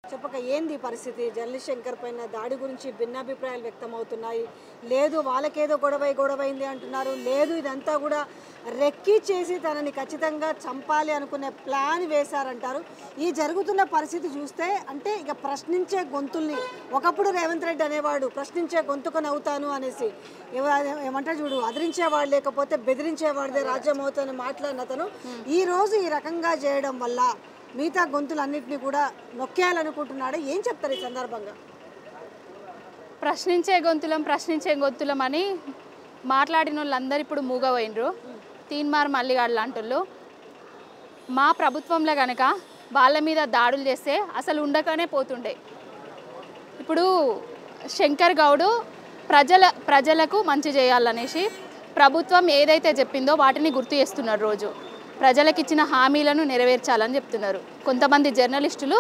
చెప్పక ఏంది పరిస్థితి? జర్నలిస్ట్ శంకర్ పైన దాడి గురించి భిన్నాభిప్రాయాలు వ్యక్తమవుతున్నాయి. లేదు వాళ్ళకేదో గొడవైంది అంటున్నారు. లేదు ఇదంతా కూడా రెక్కి చేసి తనని ఖచ్చితంగా చంపాలి అనుకునే ప్లాన్ వేశారంటారు. ఈ జరుగుతున్న పరిస్థితి చూస్తే అంటే ఇక ప్రశ్నించే గొంతుల్ని ఒకప్పుడు రేవంత్ రెడ్డి అనేవాడు ప్రశ్నించే గొంతుకొని అవుతాను అనేసి ఏమంటారు చూడు, అదిరించేవాడు లేకపోతే బెదిరించేవాడిదే రాజ్యం అవుతాను మాట్లాడిన అతను ఈరోజు ఈ రకంగా చేయడం వల్ల మిగతా గొంతులన్నింటినీ కూడా నొక్కేయాలనుకుంటున్నాడు. ఏం చెప్తారు ఈ సందర్భంగా? ప్రశ్నించే గొంతులం అని మాట్లాడిన వాళ్ళందరూ ఇప్పుడు మూగపోయినరు. తీన్మార్ మల్లిగాడు లాంటి మా ప్రభుత్వంలో కనుక వాళ్ళ మీద దాడులు చేస్తే అసలు ఉండకనే పోతుండే. ఇప్పుడు శంకర్ గౌడ్ ప్రజలకు మంచి చేయాలనేసి ప్రభుత్వం ఏదైతే చెప్పిందో వాటిని గుర్తు చేస్తున్నారు. రోజు ప్రజలకు ఇచ్చిన హామీలను నెరవేర్చాలని చెప్తున్నారు. కొంతమంది జర్నలిస్టులు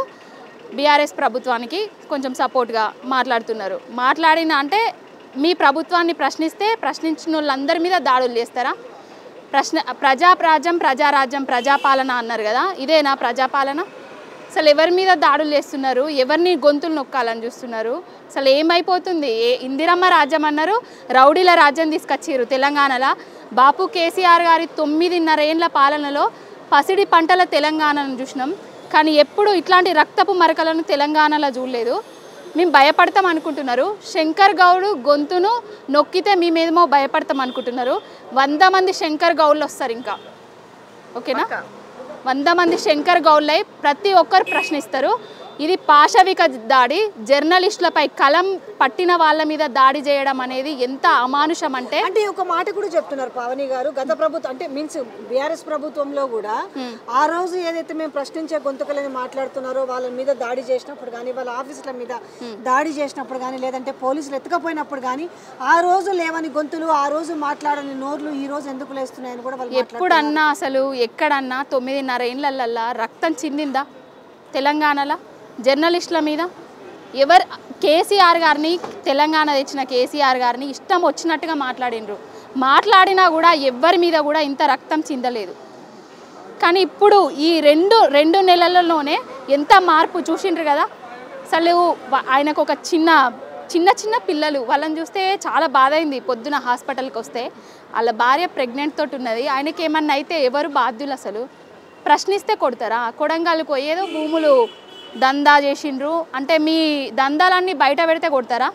బీఆర్ఎస్ ప్రభుత్వానికి కొంచెం సపోర్ట్గా మాట్లాడుతున్నారు. మాట్లాడిన అంటే మీ ప్రభుత్వాన్ని ప్రశ్నించిన వాళ్ళందరి మీద దాడులు చేస్తారా? ప్రజారాజ్యం ప్రజాపాలన అన్నారు కదా, ఇదేనా ప్రజాపాలన? అసలు ఎవరి మీద దాడులు చేస్తున్నారు? ఎవరిని గొంతులు నొక్కాలని చూస్తున్నారు? అసలు ఏమైపోతుంది? ఇందిరమ్మ రాజ్యం అన్నారు, రౌడీల రాజ్యం తీసుకొచ్చారు తెలంగాణలో. బాపు కేసీఆర్ గారి 9.5 ఏళ్ల పాలనలో పసిడి పంటల తెలంగాణను చూసినాం. కానీ ఎప్పుడు ఇట్లాంటి రక్తపు మరకలను తెలంగాణలో చూడలేదు. మేము భయపడతాం అనుకుంటున్నారు. శంకర్ గౌడ్ గొంతును నొక్కితే మేమేమో భయపడతాం అనుకుంటున్నారు. 100 మంది శంకర్ గౌడ్లు వస్తారు ఇంకా, ఓకేనా? 100 మంది శంకర్ గౌడ్లై ప్రతి ఒక్కరు ప్రశ్నిస్తారు. ఇది పాశవిక దాడి. జర్నలిస్టులపై కలం పట్టిన వాళ్ళ మీద దాడి చేయడం అనేది ఎంత అమానుషం అంటే ఒక మాట కూడా చెప్తున్నారు పావని గారు. గత ప్రభుత్వం అంటే మీన్స్ బీఆర్ఎస్ ప్రభుత్వంలో కూడా ఆ రోజు ఏదైతే మేము ప్రశ్నించే గొంతుకలని మాట్లాడుతున్నారో వాళ్ళ మీద దాడి చేసినప్పుడు కానీ, వాళ్ళ ఆఫీసుల మీద దాడి చేసినప్పుడు కానీ, లేదంటే పోలీసులు ఎత్తుకపోయినప్పుడు కానీ ఆ రోజు లేవని గొంతులు, ఆ రోజు మాట్లాడని నోర్లు ఈ రోజు ఎందుకు లేస్తున్నాయని కూడా వాళ్ళు ఎప్పుడన్నా అసలు ఎక్కడన్నా 9.5 ఏళ్ళల్లో రక్తం చిందిందా తెలంగాణలో జర్నలిస్టుల మీద? ఎవరు కేసీఆర్ గారిని, తెలంగాణ తెచ్చిన కేసీఆర్ గారిని ఇష్టం వచ్చినట్టుగా మాట్లాడినా కూడా ఎవరి మీద కూడా ఇంత రక్తం చిందలేదు. కానీ ఇప్పుడు ఈ రెండు నెలలలోనే ఎంత మార్పు చూసిండ్రు కదా. అసలు ఆయనకు ఒక చిన్న పిల్లలు, వాళ్ళని చూస్తే చాలా బాధ అయింది. పొద్దున హాస్పిటల్కి వస్తే వాళ్ళ భార్య ప్రెగ్నెంట్ తోటి ఉన్నది. ఆయనకి ఏమన్నా అయితే ఎవరు బాధ్యులు? అసలు ప్రశ్నిస్తే కొడతారా? కొడంగల్కు ఏదో భూములు దందా చేసిండ్రు అంటే మీ దందాలన్నీ బయట పెడితే కొడతారా?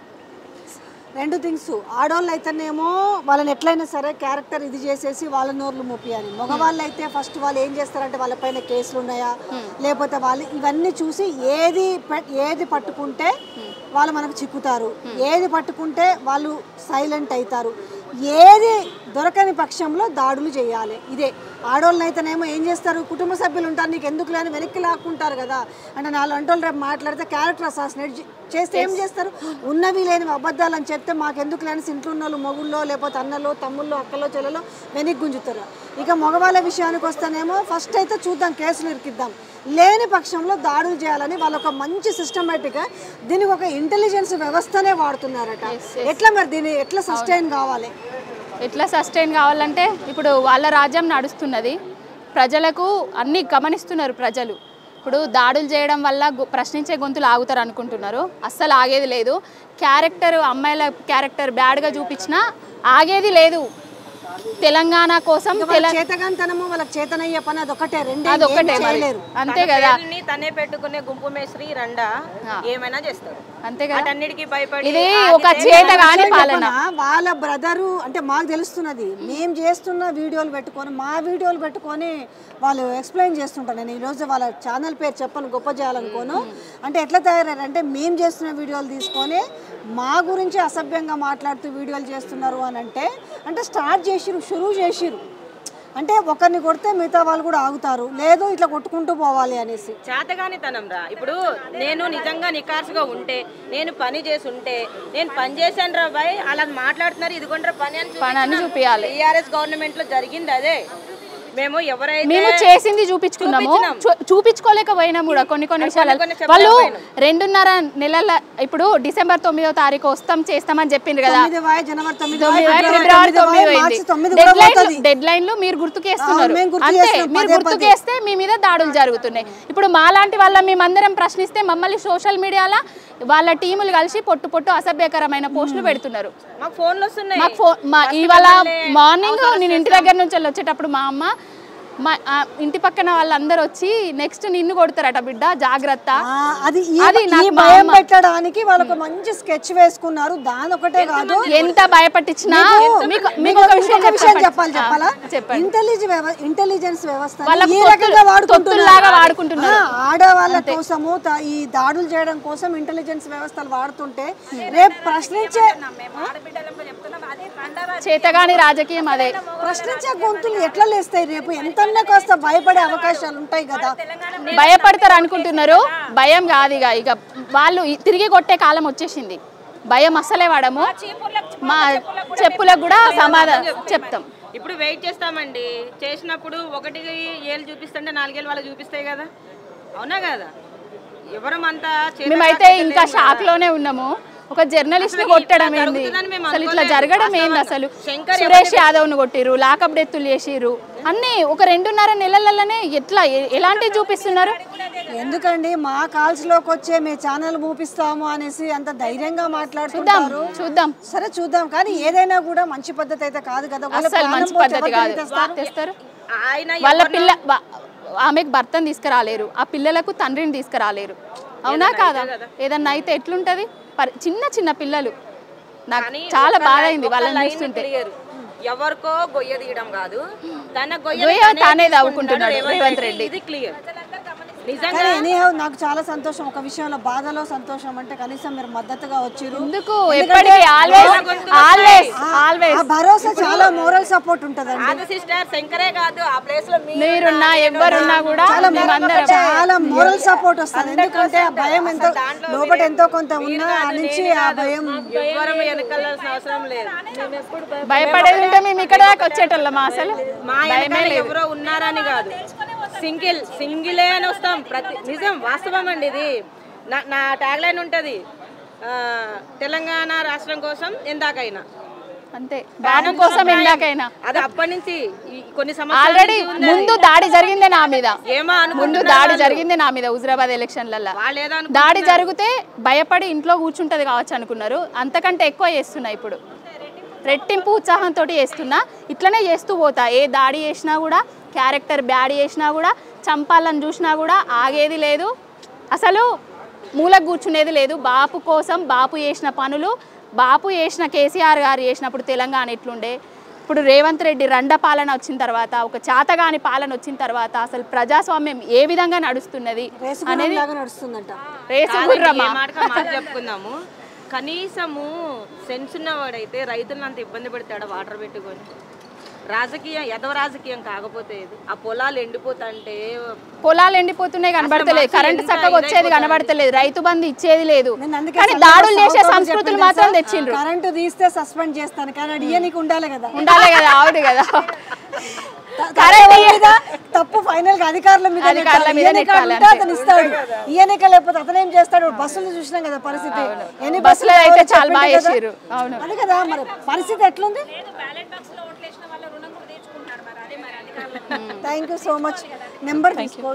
2 థింగ్స్. ఆడవాళ్ళు అయితేనేమో వాళ్ళని ఎట్లయినా సరే క్యారెక్టర్ ఇది చేసేసి వాళ్ళ నోర్లు ముప్పియాలి. మగవాళ్ళు అయితే ఫస్ట్ వాళ్ళు ఏం చేస్తారంటే వాళ్ళపైన కేసులు ఉన్నాయా, లేకపోతే వాళ్ళు ఇవన్నీ చూసి ఏది పట్టుకుంటే వాళ్ళు మనకు చిక్కుతారు, ఏది పట్టుకుంటే వాళ్ళు సైలెంట్ అవుతారు, ఏది దొరకని పక్షంలో దాడులు చేయాలి. ఇదే ఆడవాళ్ళని అయితేనేమో ఏం చేస్తారు, కుటుంబ సభ్యులు ఉంటారు, నీకు ఎందుకు లేని వెనక్కి లాక్కుంటారు కదా. అంటే 4 అంటోళ్ళు రేపు మాట్లాడితే క్యారెక్టర్ అసాసినేట్ చేస్తే ఏం చేస్తారు, ఉన్నవి లేని అబద్ధాలు అని చెప్తే మాకెందుకు లేని ఇంట్లో ఉన్న వాళ్ళు మొగుళ్ళో లేకపోతే అన్నలో తమ్ముళ్ళు అక్కలో చెల్లలో వెనక్కి గుంజుతారు. ఇక మగవాళ్ళ విషయానికి వస్తేనేమో ఫస్ట్ అయితే చూద్దాం, కేసులు ఇరికిద్దాం, లేని పక్షంలో దాడులు చేయాలని వాళ్ళు ఒక మంచి సిస్టమేటిక్గా దీనికి ఒక ఇంటెలిజెన్స్ వ్యవస్థనే వాడుతున్నారట. ఎట్లా మరి దీన్ని ఎట్లా సస్టైన్ కావాలి? ఎట్లా సస్టైన్ కావాలంటే ఇప్పుడు వాళ్ళ రాజ్యం నడుస్తున్నది, ప్రజలకు అన్నీ గమనిస్తున్నారు ప్రజలు. ఇప్పుడు దాడులు చేయడం వల్ల ప్రశ్నించే గొంతులు ఆగుతారు అనుకుంటున్నారు. అస్సలు ఆగేది లేదు. అమ్మాయిల క్యారెక్టర్ బ్యాడ్గా చూపించినా ఆగేది లేదు. తెలంగాణ కోసం చేతగాంతనము వాళ్ళకి చేతనయ్యే పని అదొకటే, అంతే కదా. తనే పెట్టుకునే గుంపు మేస్త్రి రండా ఏమైనా చేస్తారు, అంతే కదా. అన్నిటికీ భయపడి ఇది ఒక చేతగాని పాలన. వాళ్ళ బ్రదరు అంటే మాకు తెలుస్తున్నది, మేము చేస్తున్న వీడియోలు పెట్టుకొని వాళ్ళు ఎక్స్ప్లెయిన్ చేస్తుంటారు. నేను ఈరోజు వాళ్ళ ఛానల్ పేరు చెప్పను, గొప్ప చేయాలనుకోను. అంటే ఎట్లా తయారయ్యారంటే మేము చేస్తున్న వీడియోలు తీసుకొని మా గురించి అసభ్యంగా మాట్లాడుతూ వీడియోలు చేస్తున్నారు అని అంటే స్టార్ట్ షురూ చేసిరు. అంటే ఒకరిని కొడితే మిగతా వాళ్ళు కూడా ఆగుతారు, లేదు ఇట్లా కొట్టుకుంటూ పోవాలి అనేసి. చేతగాని తనం రా. ఇప్పుడు నేను నిజంగా నికార్సుగా ఉంటే, నేను పని చేసి ఉంటే, నేను పని చేశాను రా బాయ్, అలా మాట్లాడుతున్నారు, ఇదిగోండ్రా పని అని చూపించాలి. చూపించాలి. టీఆర్ఎస్ గవర్నమెంట్ లో జరిగింది అదే. మేము ఎవరైతే మేము చేసింది చూపించుకున్నాము, చూపించుకోలేకపోయినాము కూడా కొన్ని విషయాలు. వాళ్ళు 2.5 నెలల ఇప్పుడు డిసెంబర్ 9వ తారీఖు వస్తాం చేస్తామని చెప్పిండ్రు కదా, ఫిబ్రవరి 9 డెడ్ లైన్లు మీరు గుర్తుకేస్తున్నారు అంతే. మీరు గుర్తుకేస్తే మీ మీద దాడులు జరుగుతున్నాయి. ఇప్పుడు మాలాంటి వాళ్ళ మేమందరం ప్రశ్నిస్తే మమ్మల్ని సోషల్ మీడియాలో వాళ్ళ టీములు కలిసి పొట్టు అసభ్యకరమైన పోస్టులు పెడుతున్నారు. ఇవాళ మార్నింగ్ నేను ఇంటి దగ్గర నుంచి వచ్చేటప్పుడు మా అమ్మ ఇంటి పక్కన వాళ్ళందరూ వచ్చి నెక్స్ట్ నిన్ను కొడతారట బిడ్డ జాగ్రత్త, అది భయం పెట్టడానికి వాళ్ళకు మంచి స్కెచ్ వేసుకున్నారు. దాని ఒకటే కాదు, ఎంత భయపట్టించినా మీకు ఒక విషయం చెప్పాలా, ఇంటెలిజెన్స్ వ్యవస్థ ఈ రకంగా వాడుకుంటున్నారు. ఆడవాళ్ళ కోసము ఈ దాడులు చేయడం కోసం ఇంటెలిజెన్స్ వ్యవస్థలు వాడుతుంటే రేపు ప్రశ్నించే చేతగాని రాజకీయం అదే. ప్రశ్నించే గొంతులు ఎట్లా లేస్తాయి రేపు? ఎంతన్నా కాస్త భయపడే అవకాశాలు ఉంటాయి కదా. భయపడతారు అనుకుంటున్నారు, భయం కాదు. ఇక వాళ్ళు తిరిగి కొట్టే కాలం వచ్చేసింది. భయం అస్సలే వాడము. మా చెప్పులకు కూడా సమాధానం చెప్తాం. ఇప్పుడు వెయిట్ చేస్తామండి. చేసినప్పుడు 1 ఏళ్ళు చూపిస్తుంటే 4 ఏళ్ళు వాళ్ళు చూపిస్తాయి కదా, అవునా కదా? ఎవరమంతా మేమైతే ఇంకా షాక్ లోనే ఉన్నాము. ఒక జర్నలిస్ట్ కొట్టడం ఏంది అసలు, ఇట్లా జరగడం ఏంది అసలు? సురేష్ యాదవ్ ను కొట్టిరు, లాకప్ డెత్తులు చేసిరు, అన్ని ఒక 2.5 నెలలలోనే ఎలాంటి చూపిస్తున్నారు? ఎందుకండి మా కాల్స్ లోకి వచ్చే మీ ఛానల్ మూపిస్తాము అనేసి అంత ధైర్యంగా మాట్లాడుతున్నారు. చూద్దాం సరే చూద్దాం, కానీ ఏదైనా కూడా మంచి పద్ధతి అయితే కాదు కదా. అసలు మంచి పద్ధతి కాదు. తెస్తారు వాళ్ళ పిల్ల, ఆమెకు భర్తను తీసుకురాలేరు, ఆ పిల్లలకు తండ్రిని తీసుకురాలేరు, అవునా కాదా? ఏదన్నా అయితే ఎట్లుంటది? చిన్న పిల్లలు, నాకు చాలా బాధ అయింది వాళ్ళని చూస్తుంటే. ఎవరికో గొయ్య తీయడం కాదు, తన గొయ్య తానే తవ్వుకుంటున్నాడు రేవంత్ రెడ్డి. ఇది క్లియర్. నాకు చాలా సంతోషం ఒక విషయంలో, బాధలో సంతోషం అంటే కనీసం మీరు మద్దతుగా వచ్చారు. భరోసా చాలా మోరల్ సపోర్ట్ ఉంటదండి. సిస్టర్ శంకరే కాదు, ఆ ప్లేస్ లో మీరున్నా ఎవరున్నా కూడా చాలా మోరల్ సపోర్ట్ వస్తుంది. ఎందుకంటే ఆ భయం ఎంతో లోపల ఎంతో కొంత ఉన్నా ఆ నుంచి ఆ భయం వెనకాల్సిన అవసరం లేదు. భయపడేది ఉంటే మేము ఇక్కడ దాకా వచ్చేటోళ్ళం. అసలు మా ఎవరో ఉన్నారని కాదు, సింగిలే అని వస్తాం. నిజం వాస్తవం అండి ఇది. నా ట్యాగ్ లైన్ ఉంటుంది, తెలంగాణ రాష్ట్రం కోసం ఎందాకైనా, అంతే దాని కోసం ఎందాకైనా. అది అప్పటి నుంచి కొన్ని ఆల్రెడీ ముందు దాడి జరిగిందే నా మీద, దాడి జరిగిందే నా మీద హుజరాబాద్ ఎలక్షన్లలో. దాడి జరిగితే భయపడి ఇంట్లో కూర్చుంటది కావచ్చు అనుకున్నారు, అంతకంటే ఎక్కువ చేస్తున్నా. ఇప్పుడు రెట్టింపు ఉత్సాహంతో చేస్తున్నా, ఇట్లనే చేస్తూ పోతా. ఏ దాడి చేసినా కూడా, క్యారెక్టర్ బ్యాడ్ చేసినా కూడా, చంపాలని చూసినా కూడా ఆగేది లేదు, అసలు మూలకు కూర్చునేది లేదు. బాపు కోసం బాపు చేసిన పనులు, బాపు చేసిన కేసీఆర్ గారు చేసినప్పుడు తెలంగాణ ఎట్లుండే, ఇప్పుడు రేవంత్ రెడ్డి రండ పాలన వచ్చిన తర్వాత, ఒక చాతగాని పాలన వచ్చిన తర్వాత అసలు ప్రజాస్వామ్యం ఏ విధంగా నడుస్తున్నది అనేది చెప్పుకుందాము. కనీసము సెన్స్ ఉన్నవాడైతే రైతులను అంత ఇబ్బంది పెడతాడు వాటర్ పెట్టుకొని. రాజకీయం రాజకీయం కాకపోతే ఆ పొలాలు ఎండిపోతుంటే, పొలాలు ఎండిపోతున్నాయి కనబడతలేదు, కరెంటు చక్కగా వచ్చేది కనబడతలేదు, రైతు బంధు ఇచ్చేది లేదు, కానీ దాడులు చేసే సంస్కృతులు మాత్రం తెచ్చిండ్రు. కరెంటు తీస్తే సస్పెండ్ చేస్తాను కానీ అడియనికి ఉండాలి కదా. అవును కదా. తప్పు ఫైనల్ గా అధికారుల మీద అతను ఇస్తాడు. ఈయనక లేకపోతే అతను ఏం చేస్తాడు? బస్సులు చూసినాం కదా పరిస్థితి, ఎన్ని బస్సులు అయితే చాలా బాగా చేసారు. అది కదా మరి పరిస్థితి ఎట్లుంది. Thank you so much. Number తీసుకో.